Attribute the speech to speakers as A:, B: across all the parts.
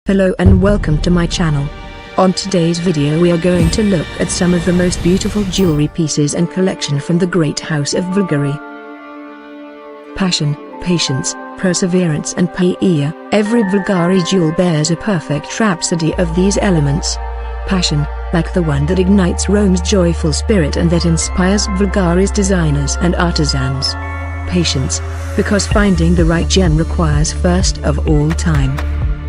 A: Hello and welcome to my channel. On today's video we are going to look at some of the most beautiful jewelry pieces and collection from the great house of Bvlgari. Passion, patience, perseverance and paella. Every Bvlgari jewel bears a perfect rhapsody of these elements. Passion, like the one that ignites Rome's joyful spirit and that inspires Bvlgari's designers and artisans. Patience, because finding the right gem requires first of all time.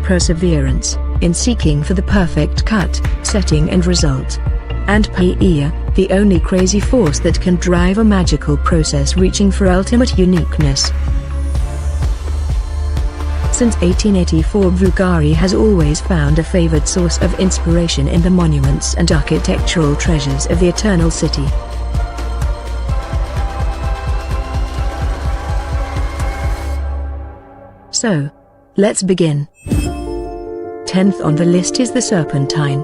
A: Perseverance, in seeking for the perfect cut, setting and result. And paella, the only crazy force that can drive a magical process reaching for ultimate uniqueness. Since 1884 Bvlgari has always found a favored source of inspiration in the monuments and architectural treasures of the Eternal City. So, let's begin. 10th on the list is the serpentine.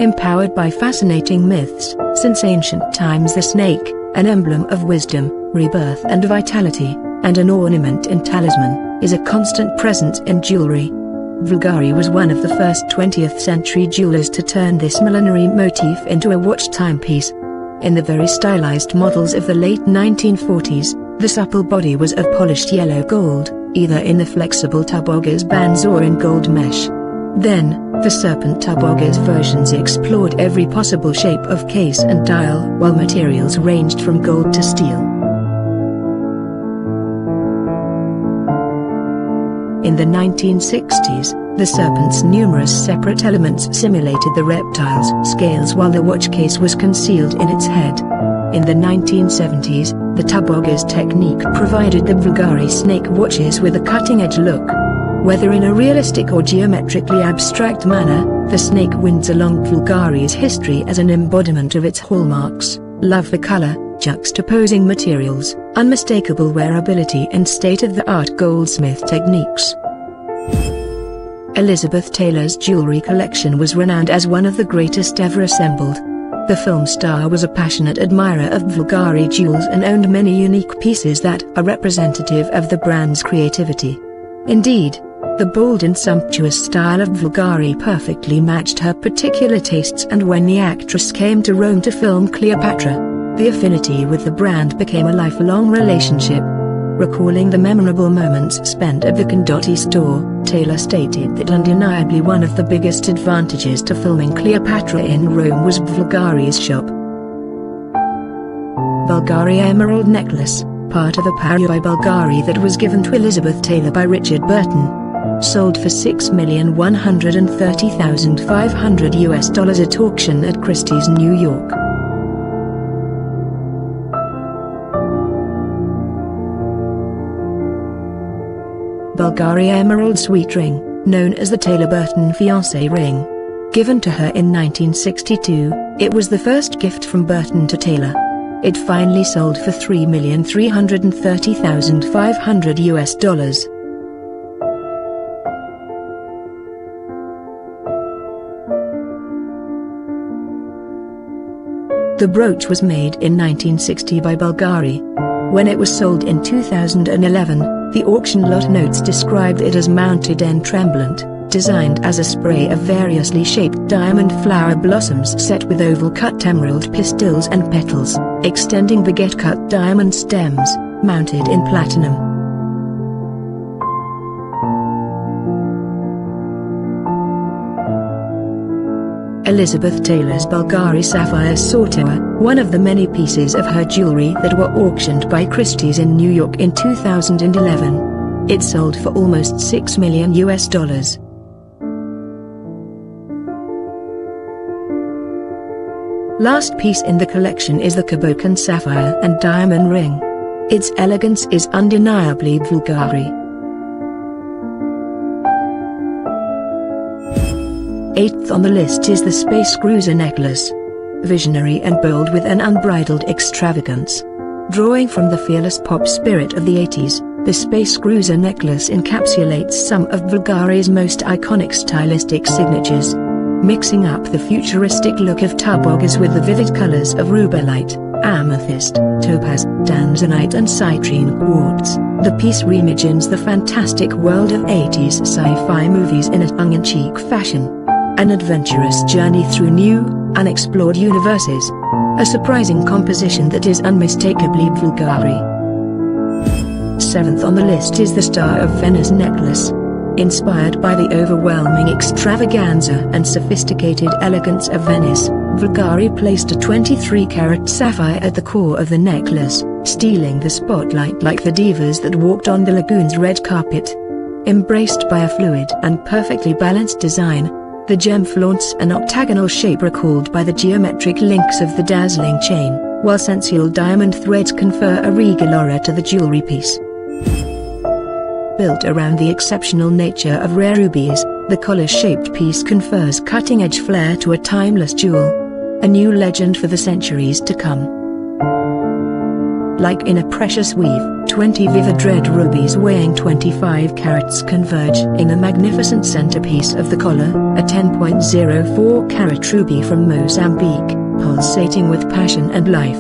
A: Empowered by fascinating myths, since ancient times the snake, an emblem of wisdom, rebirth and vitality, and an ornament and talisman, is a constant presence in jewelry. Bvlgari was one of the first 20th century jewelers to turn this millenary motif into a watch timepiece. In the very stylized models of the late 1940s, the supple body was of polished yellow gold, either in the flexible tubogers bands or in gold mesh. Then, the serpent tubogers versions explored every possible shape of case and dial, while materials ranged from gold to steel. In the 1960s, the serpent's numerous separate elements simulated the reptile's scales while the watch case was concealed in its head. In the 1970s, the tubogers technique provided the Bvlgari snake watches with a cutting-edge look. Whether in a realistic or geometrically abstract manner, the snake wins along Bvlgari's history as an embodiment of its hallmarks: love for color, juxtaposing materials, unmistakable wearability and state-of-the-art goldsmith techniques. Elizabeth Taylor's jewelry collection was renowned as one of the greatest ever assembled. The film star was a passionate admirer of Bvlgari jewels and owned many unique pieces that are representative of the brand's creativity. Indeed, the bold and sumptuous style of Bvlgari perfectly matched her particular tastes, and when the actress came to Rome to film Cleopatra, the affinity with the brand became a lifelong relationship. Recalling the memorable moments spent at the Condotti store, Taylor stated that undeniably one of the biggest advantages to filming Cleopatra in Rome was Bvlgari's shop. Bulgari Emerald Necklace, part of a Paris by Bulgari that was given to Elizabeth Taylor by Richard Burton. Sold for $6,130,500 at auction at Christie's, New York. Bulgari Emerald Sweet Ring, known as the Taylor Burton Fiancé Ring. Given to her in 1962, it was the first gift from Burton to Taylor. It finally sold for $3,330,500. The brooch was made in 1960 by Bulgari. When it was sold in 2011, the auction lot notes described it as mounted en tremblant, designed as a spray of variously shaped diamond flower blossoms set with oval-cut emerald pistils and petals, extending baguette-cut diamond stems, mounted in platinum. Elizabeth Taylor's Bulgari Sapphire Sotirio, one of the many pieces of her jewelry that were auctioned by Christie's in New York in 2011. It sold for almost $6 million. Last piece in the collection is the Cabocan Sapphire and Diamond Ring. Its elegance is undeniably Bvlgari. 8th on the list is the Space Cruiser Necklace. Visionary and bold with an unbridled extravagance. Drawing from the fearless pop spirit of the 80s, the Space Cruiser Necklace encapsulates some of Bvlgari's most iconic stylistic signatures. Mixing up the futuristic look of tubogers with the vivid colors of rubellite, amethyst, topaz, tanzanite and citrine quartz, The piece reimagines the fantastic world of 80s sci-fi movies in a tongue-in-cheek fashion. An adventurous journey through new, unexplored universes. A surprising composition that is unmistakably Bvlgari. 7th on the list is the Star of Venice necklace. Inspired by the overwhelming extravaganza and sophisticated elegance of Venice, Bvlgari placed a 23-carat sapphire at the core of the necklace, stealing the spotlight like the divas that walked on the lagoon's red carpet. Embraced by a fluid and perfectly balanced design, the gem flaunts an octagonal shape recalled by the geometric links of the dazzling chain, while sensual diamond threads confer a regal aura to the jewelry piece. Built around the exceptional nature of rare rubies, the collar-shaped piece confers cutting-edge flair to a timeless jewel. A new legend for the centuries to come. Like in a precious weave, 20 vivid red rubies weighing 25 carats converge in the magnificent centerpiece of the collar, a 10.04-carat ruby from Mozambique, pulsating with passion and life.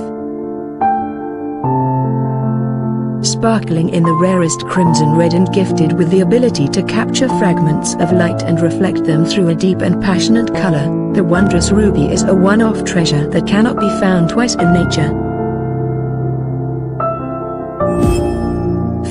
A: Sparkling in the rarest crimson red and gifted with the ability to capture fragments of light and reflect them through a deep and passionate color, the wondrous ruby is a one-off treasure that cannot be found twice in nature.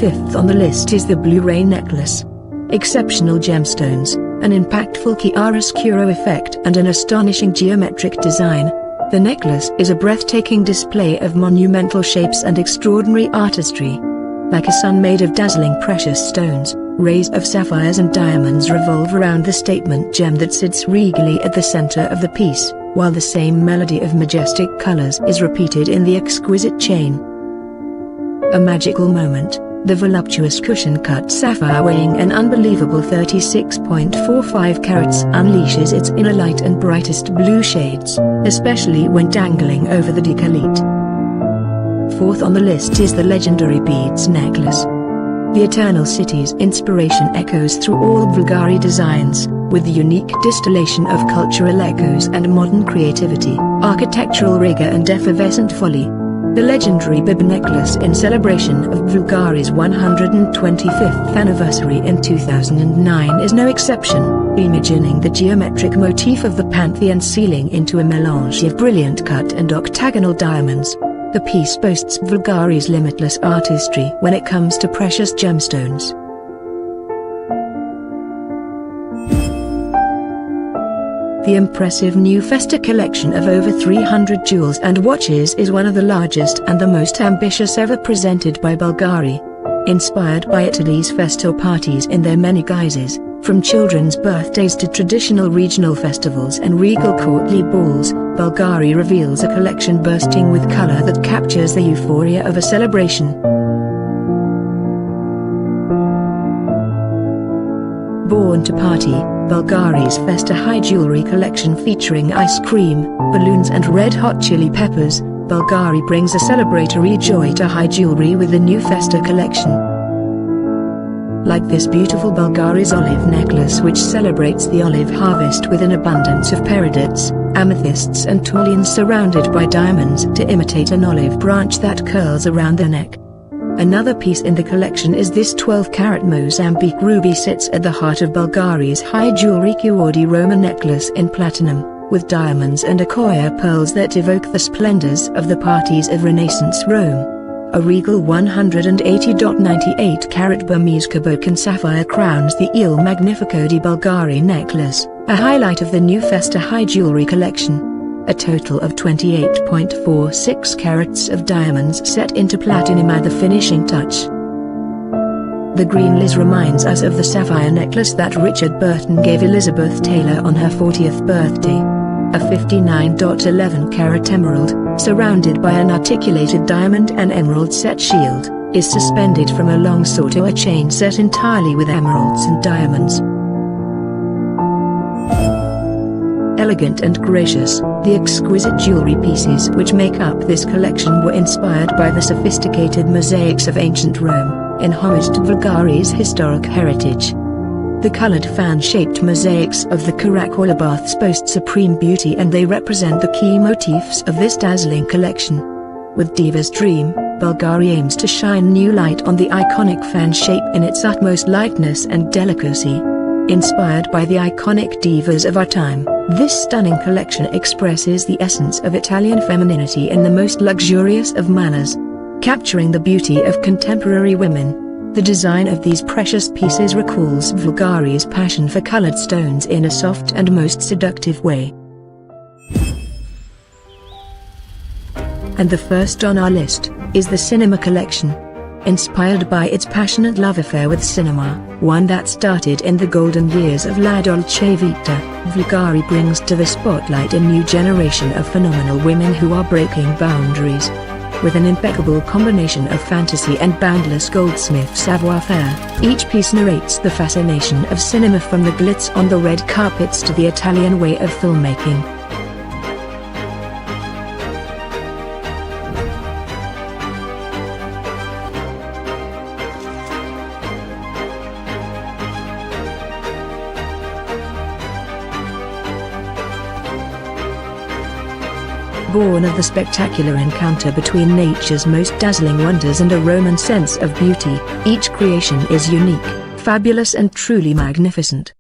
A: 5th on the list is the Blu-ray necklace. Exceptional gemstones, an impactful chiaroscuro effect and an astonishing geometric design. The necklace is a breathtaking display of monumental shapes and extraordinary artistry. Like a sun made of dazzling precious stones, rays of sapphires and diamonds revolve around the statement gem that sits regally at the center of the piece, while the same melody of majestic colors is repeated in the exquisite chain. A magical moment. The voluptuous cushion-cut sapphire weighing an unbelievable 36.45 carats unleashes its inner light and brightest blue shades, especially when dangling over the décolleté. 4th on the list is the legendary beads necklace. The Eternal City's inspiration echoes through all Bvlgari designs, with the unique distillation of cultural echoes and modern creativity, architectural rigor and effervescent folly. The legendary bib necklace in celebration of Bvlgari's 125th anniversary in 2009 is no exception, reimagining the geometric motif of the Pantheon ceiling into a melange of brilliant cut and octagonal diamonds. The piece boasts Bvlgari's limitless artistry when it comes to precious gemstones. The impressive new Festa collection of over 300 jewels and watches is one of the largest and the most ambitious ever presented by Bvlgari. Inspired by Italy's Festa parties in their many guises, from children's birthdays to traditional regional festivals and regal courtly balls, Bvlgari reveals a collection bursting with color that captures the euphoria of a celebration. Born to party, Bvlgari's Festa High Jewelry collection featuring ice cream, balloons and red-hot chili peppers, Bvlgari brings a celebratory joy to high jewelry with the new Festa collection. Like this beautiful Bvlgari's olive necklace which celebrates the olive harvest with an abundance of peridots, amethysts and tourmalines surrounded by diamonds to imitate an olive branch that curls around the neck. Another piece in the collection is this 12-carat Mozambique ruby sits at the heart of Bvlgari's High Jewelry Cuore Roma necklace in platinum, with diamonds and Accoya pearls that evoke the splendors of the parties of Renaissance Rome. A regal 180.98-carat Burmese Kabokan sapphire crowns the Il Magnifico di Bulgari necklace, a highlight of the new Festa High Jewelry collection. A total of 28.46 carats of diamonds set into platinum add the finishing touch. The green Liz reminds us of the sapphire necklace that Richard Burton gave Elizabeth Taylor on her 40th birthday. A 59.11-carat emerald, surrounded by an articulated diamond and emerald set shield, is suspended from a long Sotirio chain set entirely with emeralds and diamonds. Elegant and gracious, the exquisite jewelry pieces which make up this collection were inspired by the sophisticated mosaics of ancient Rome, in homage to Bvlgari's historic heritage. The colored fan-shaped mosaics of the Caracola baths boast supreme beauty and they represent the key motifs of this dazzling collection. With Diva's Dream, Bulgari aims to shine new light on the iconic fan shape in its utmost lightness and delicacy. Inspired by the iconic divas of our time, this stunning collection expresses the essence of Italian femininity in the most luxurious of manners. Capturing the beauty of contemporary women, the design of these precious pieces recalls Bvlgari's passion for colored stones in a soft and most seductive way. And the first on our list is the cinema collection. Inspired by its passionate love affair with cinema, one that started in the golden years of La Dolce Vita, Bvlgari brings to the spotlight a new generation of phenomenal women who are breaking boundaries. With an impeccable combination of fantasy and boundless goldsmith savoir-faire, each piece narrates the fascination of cinema, from the glitz on the red carpets to the Italian way of filmmaking. Born of the spectacular encounter between nature's most dazzling wonders and a Roman sense of beauty, each creation is unique, fabulous and truly magnificent.